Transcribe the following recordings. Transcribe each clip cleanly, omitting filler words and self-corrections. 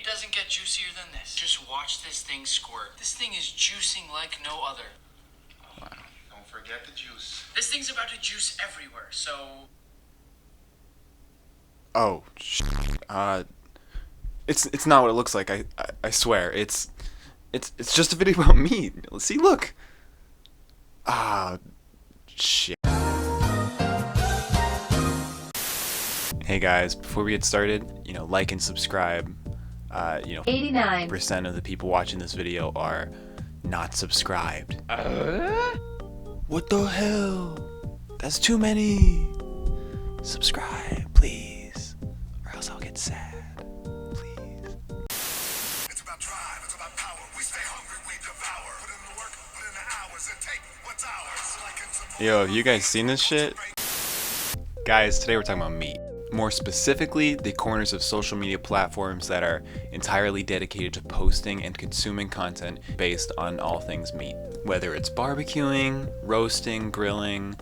doesn't get juicier than this. Just watch this thing squirt. This thing is juicing like no other. Wow. Don't forget the juice. This thing's about to juice everywhere, so... Oh, it's not what it looks like. I swear. It's just a video about meat. See, look. Shit. Hey guys, before we get started, like and subscribe. 89% of the people watching this video are not subscribed. What the hell? That's too many. Subscribe, please, or else I'll get sad. Please. It's about drive, it's about power. We stay hungry, we devour. Put in the work, put in the hours, and take what's ours. Yo, have you guys seen this shit? Guys, today we're talking about meat. More specifically, the corners of social media platforms that are entirely dedicated to posting and consuming content based on all things meat. Whether it's barbecuing, roasting, grilling,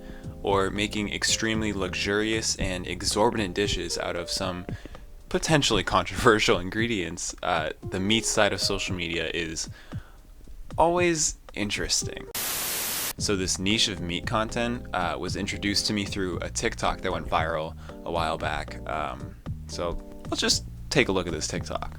or making extremely luxurious and exorbitant dishes out of some potentially controversial ingredients, the meat side of social media is always interesting. So this niche of meat content was introduced to me through a TikTok that went viral a while back. So let's just take a look at this TikTok.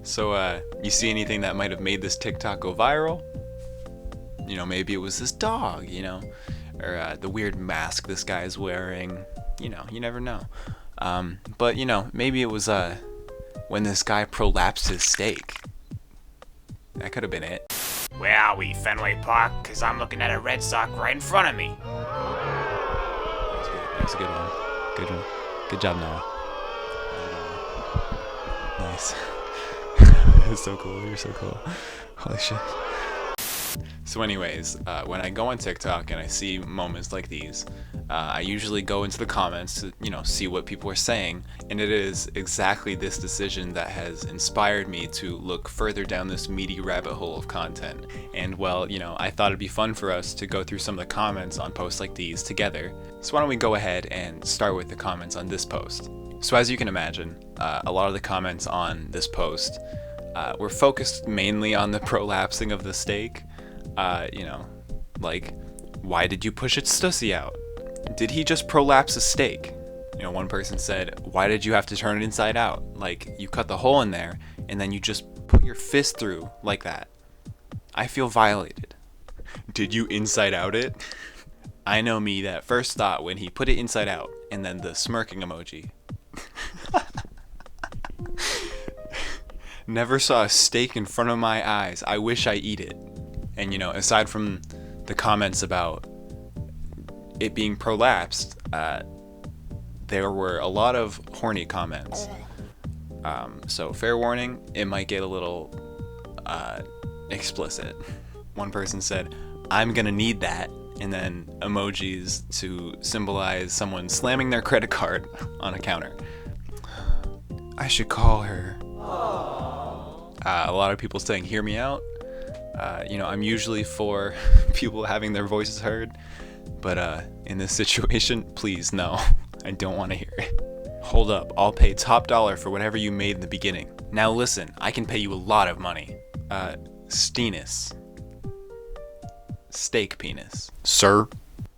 So, you see anything that might have made this TikTok go viral? Maybe it was this dog, or the weird mask this guy's wearing. You never know. But, maybe it was when this guy prolapsed his steak. That could have been it. Where are we, Fenway Park? Because I'm looking at a Red Sox right in front of me. That's a good one. Good one. Good job, Noah. Nice. It's so cool. You're so cool. Holy shit. So anyways, when I go on TikTok and I see moments like these, I usually go into the comments to, see what people are saying. And it is exactly this decision that has inspired me to look further down this meaty rabbit hole of content. And well, I thought it'd be fun for us to go through some of the comments on posts like these together. So why don't we go ahead and start with the comments on this post. So as you can imagine, a lot of the comments on this post were focused mainly on the prolapsing of the steak. Like, why did you push its stussy out? Did he just prolapse a steak? One person said, why did you have to turn it inside out? Like, you cut the hole in there, and then you just put your fist through like that. I feel violated. Did you inside out it? I know me, that first thought when he put it inside out, and then the smirking emoji. Never saw a steak in front of my eyes. I wish I eat it. And aside from the comments about it being prolapsed, there were a lot of horny comments. So fair warning, it might get a little explicit. One person said, I'm gonna need that, and then emojis to symbolize someone slamming their credit card on a counter. I should call her. A lot of people saying, hear me out. I'm usually for people having their voices heard, but in this situation, please, no. I don't want to hear it. Hold up, I'll pay top dollar for whatever you made in the beginning. Now listen, I can pay you a lot of money. Steenus. Steak penis. Sir?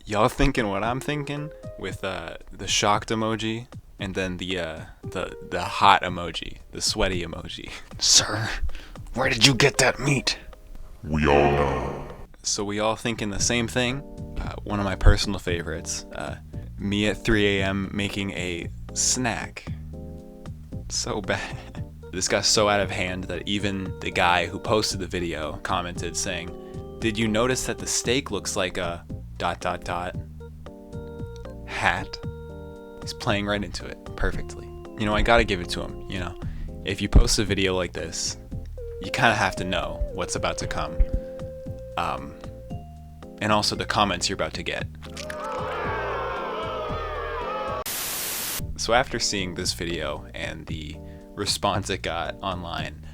Y'all thinking what I'm thinking? With the shocked emoji? And then the hot emoji, the sweaty emoji. Sir, where did you get that meat? We all know. So we all thinking the same thing? One of my personal favorites. Me at 3 a.m. making a snack. So bad. This got so out of hand that even the guy who posted the video commented saying, did you notice that the steak looks like a ... hat? He's playing right into it perfectly. I gotta give it to him. If you post a video like this, you kind of have to know what's about to come. And also the comments you're about to get. So after seeing this video and the response it got online,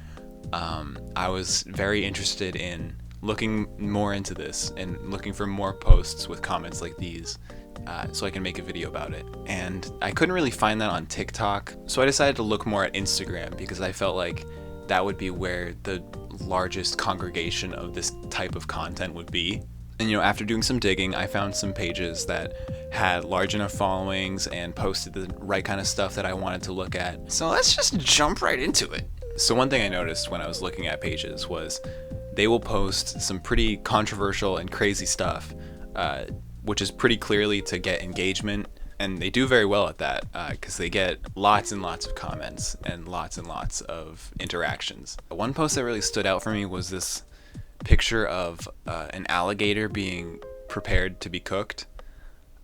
I was very interested in looking more into this and looking for more posts with comments like these, so I can make a video about it. And I couldn't really find that on TikTok, so I decided to look more at Instagram because I felt like that would be where the largest congregation of this type of content would be. And after doing some digging, I found some pages that had large enough followings and posted the right kind of stuff that I wanted to look at. So let's just jump right into it. So one thing I noticed when I was looking at pages was they will post some pretty controversial and crazy stuff, which is pretty clearly to get engagement. And they do very well at that because they get lots and lots of comments and lots of interactions. One post that really stood out for me was this picture of an alligator being prepared to be cooked.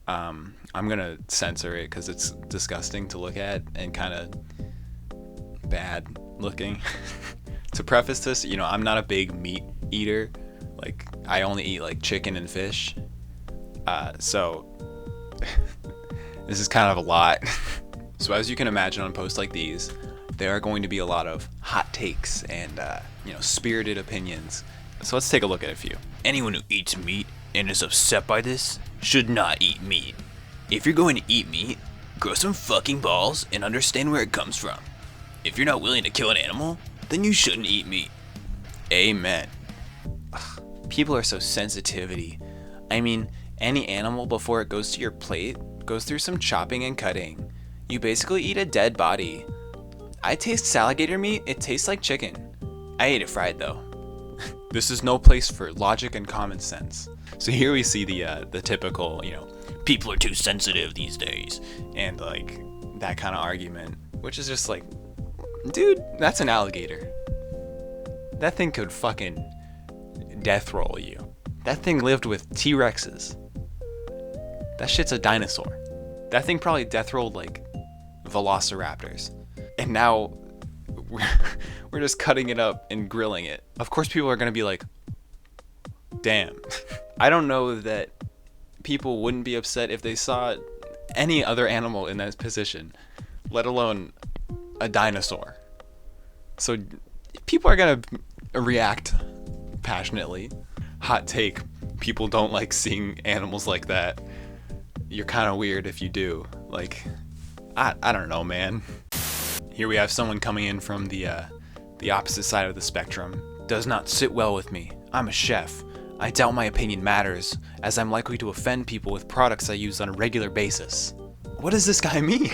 I'm gonna censor it because it's disgusting to look at and kind of bad looking. To preface this, I'm not a big meat eater. Like, I only eat like chicken and fish. So this is kind of a lot. So as you can imagine on posts like these, there are going to be a lot of hot takes and spirited opinions. So let's take a look at a few. Anyone who eats meat and is upset by this should not eat meat. If you're going to eat meat, grow some fucking balls and understand where it comes from. If you're not willing to kill an animal, then you shouldn't eat meat. Amen. Ugh, people are so sensitivity. I mean, any animal before it goes to your plate goes through some chopping and cutting. You basically eat a dead body. I taste alligator meat, it tastes like chicken. I ate it fried though. This is no place for logic and common sense. So here we see the typical, People are too sensitive these days. and like that kind of argument, which is just like, dude, that's an alligator. That thing could fucking death roll you. That thing lived with T-Rexes. That shit's a dinosaur. That thing probably death rolled like velociraptors. And now we're just cutting it up and grilling it. Of course people are gonna be like, damn. I don't know that people wouldn't be upset if they saw any other animal in that position, let alone a dinosaur. So people are gonna react passionately. Hot take, people don't like seeing animals like that. You're kind of weird if you do. Like, I don't know, man. Here we have someone coming in from the opposite side of the spectrum. Does not sit well with me. I'm a chef. I doubt my opinion matters, as I'm likely to offend people with products I use on a regular basis. What does this guy mean?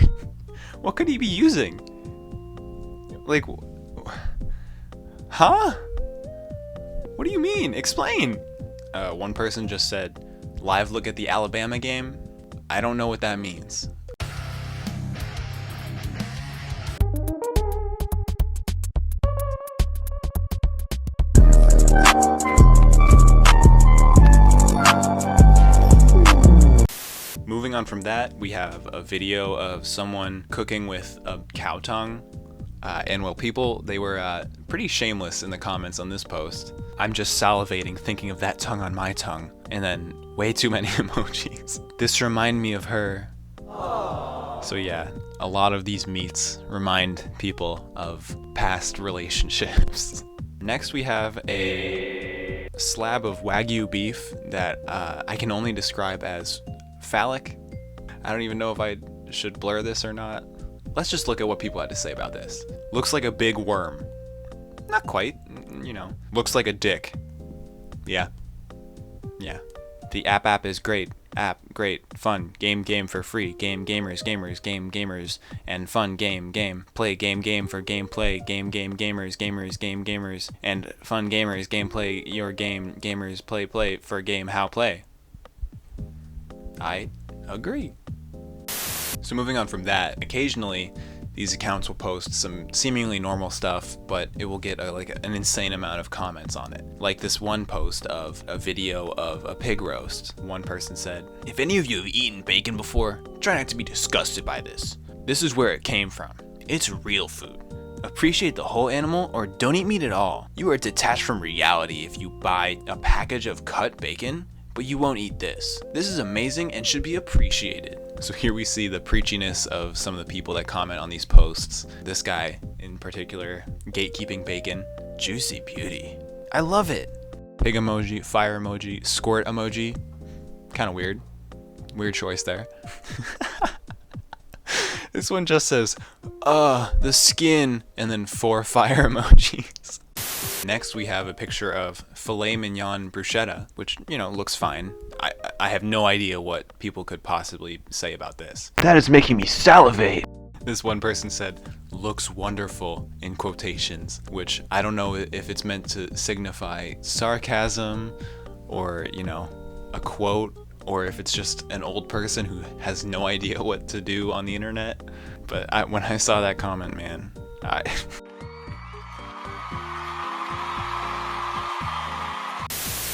What could he be using? Like, huh? What do you mean? Explain. One person just said, live look at the Alabama game. I don't know what that means. Moving on from that, we have a video of someone cooking with a cow tongue. And people, they were pretty shameless in the comments on this post. I'm just salivating thinking of that tongue on my tongue. And then way too many emojis. This remind me of her. So yeah, a lot of these meats remind people of past relationships. Next we have a slab of Wagyu beef that I can only describe as phallic. I don't even know if I should blur this or not. Let's just look at what people had to say about this. Looks like a big worm. Not quite, Looks like a dick. Yeah. The app is great. App, great. Fun. Game for free. Gamers, game gamers. And fun, game. Play, game for gameplay. Game gamers, gamers. And fun gamers, gameplay, your game. Gamers, play for game, how play. I agree. So moving on from that, occasionally these accounts will post some seemingly normal stuff, but it will get an insane amount of comments on it. Like this one post of a video of a pig roast. One person said, If any of you have eaten bacon before, try not to be disgusted by this. This is where it came from. It's real food. Appreciate the whole animal or don't eat meat at all. You are detached from reality if you buy a package of cut bacon, but you won't eat this. This is amazing and should be appreciated. So here we see the preachiness of some of the people that comment on these posts. This guy in particular, gatekeeping bacon. Juicy beauty. I love it. Pig emoji, fire emoji, squirt emoji. Kind of weird. Weird choice there. This one just says, the skin, and then 4 fire emojis. Next we have a picture of filet mignon bruschetta, which, looks fine. I have no idea what people could possibly say about this. That is making me salivate. This one person said, looks wonderful, in quotations, which I don't know if it's meant to signify sarcasm or, a quote, or if it's just an old person who has no idea what to do on the internet. But when I saw that comment, man,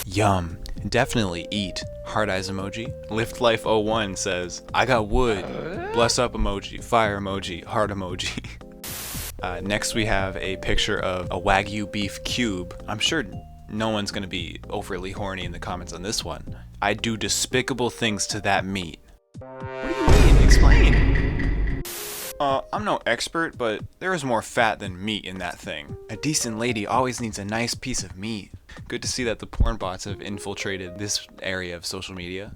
Yum. Definitely eat. Heart eyes emoji. Lift Life 01 says, I got wood. Bless up emoji. Fire emoji. Heart emoji. Next we have a picture of a Wagyu beef cube. I'm sure no one's gonna be overly horny in the comments on this one. I do despicable things to that meat. What do you mean? Explain. I'm no expert, but there is more fat than meat in that thing. A decent lady always needs a nice piece of meat. Good to see that the porn bots have infiltrated this area of social media.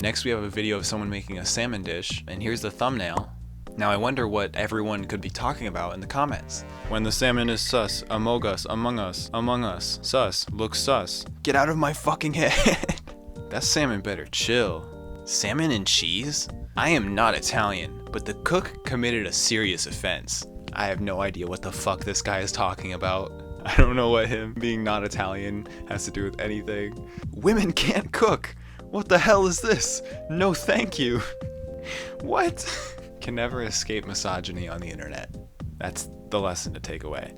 Next we have a video of someone making a salmon dish, and here's the thumbnail. Now I wonder what everyone could be talking about in the comments. When the salmon is sus, among us, sus, looks sus. Get out of my fucking head. That salmon better chill. Salmon and cheese? I am not Italian, but the cook committed a serious offense. I have no idea what the fuck this guy is talking about. I don't know what him being not Italian has to do with anything. Women can't cook. What the hell is this? No thank you. What? Can never escape misogyny on the internet. That's the lesson to take away.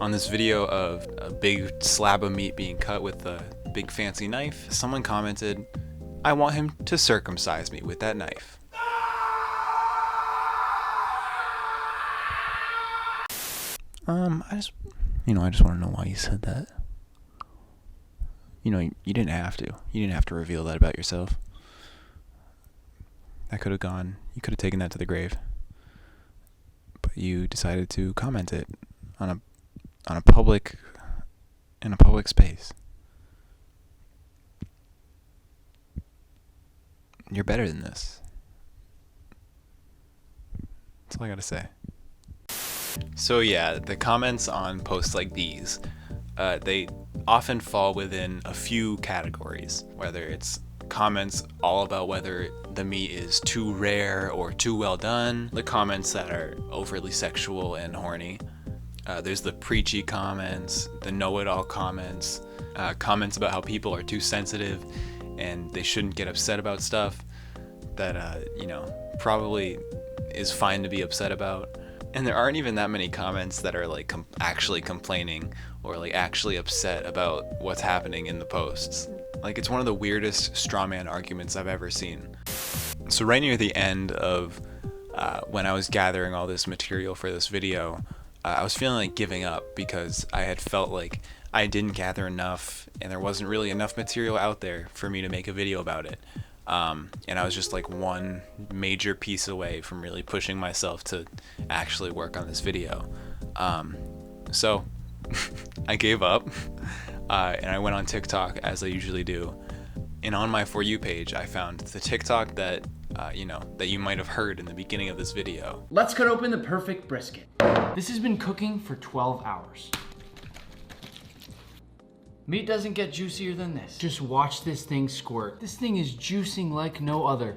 On this video of a big slab of meat being cut with a big fancy knife, someone commented, I want him to circumcise me with that knife. I just want to know why you said that. You didn't have to. You didn't have to reveal that about yourself. That could have gone, you could have taken that to the grave. But you decided to comment it in a public space. You're better than this. That's all I gotta say. So yeah, the comments on posts like these, they often fall within a few categories, whether it's comments all about whether the meat is too rare or too well done, the comments that are overly sexual and horny, there's the preachy comments, the know-it-all comments, comments about how people are too sensitive and they shouldn't get upset about stuff that probably is fine to be upset about. And there aren't even that many comments that are like actually complaining or like actually upset about what's happening in the posts. Like, it's one of the weirdest straw man arguments I've ever seen. So right near the end of when I was gathering all this material for this video, I was feeling like giving up because I had felt like I didn't gather enough and there wasn't really enough material out there for me to make a video about it. And I was just like one major piece away from really pushing myself to actually work on this video. So I gave up and I went on TikTok as I usually do. And on my For You page, I found the TikTok that you might have heard in the beginning of this video. Let's cut open the perfect brisket. This has been cooking for 12 hours. Meat doesn't get juicier than this. Just watch this thing squirt. This thing is juicing like no other.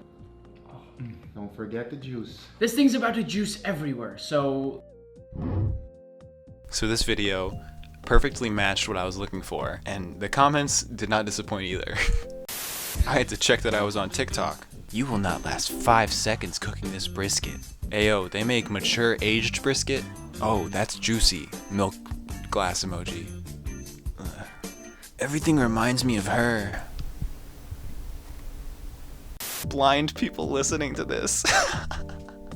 Don't forget the juice. This thing's about to juice everywhere, so this video perfectly matched what I was looking for, and the comments did not disappoint either. I had to check that I was on TikTok. You will not last 5 seconds cooking this brisket. Ayo, they make mature aged brisket? Oh, that's juicy. Milk glass emoji. Everything reminds me of her. Blind people listening to this.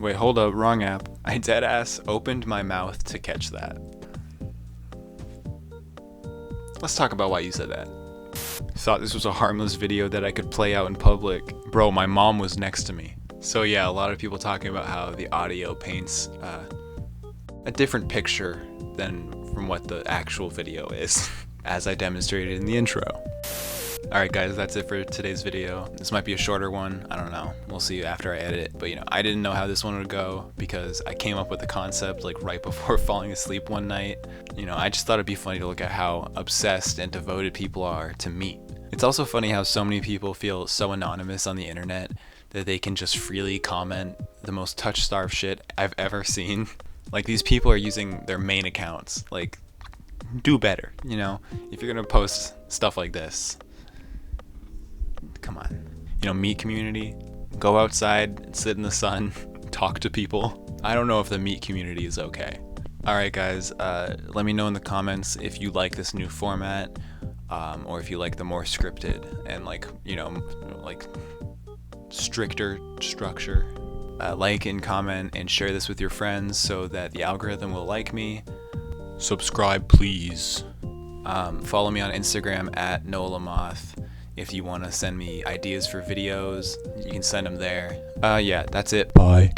Wait, hold up, wrong app. I deadass opened my mouth to catch that. Let's talk about why you said that. Thought this was a harmless video that I could play out in public. Bro, my mom was next to me. So yeah, a lot of people talking about how the audio paints a different picture than from what the actual video is, as I demonstrated in the intro. Alright guys, that's it for today's video. This might be a shorter one, I don't know. We'll see after I edit it. But you know, I didn't know how this one would go because I came up with the concept like right before falling asleep one night. You know, I just thought it'd be funny to look at how obsessed and devoted people are to meat. It's also funny how so many people feel so anonymous on the internet that they can just freely comment the most touch-starved shit I've ever seen. Like, these people are using their main accounts. Like, do better, you know? If you're gonna post stuff like this, come on. You know, meat community, go outside, sit in the sun, talk to people. I don't know if the meat community is okay. Alright guys, let me know in the comments if you like this new format, or if you like the more scripted and like, you know, like stricter structure. Like and comment and share this with your friends so that the algorithm will like me. Subscribe please. Follow me on Instagram at NolaMoth. If you want to send me ideas for videos, you can send them there. Yeah, that's it. Bye.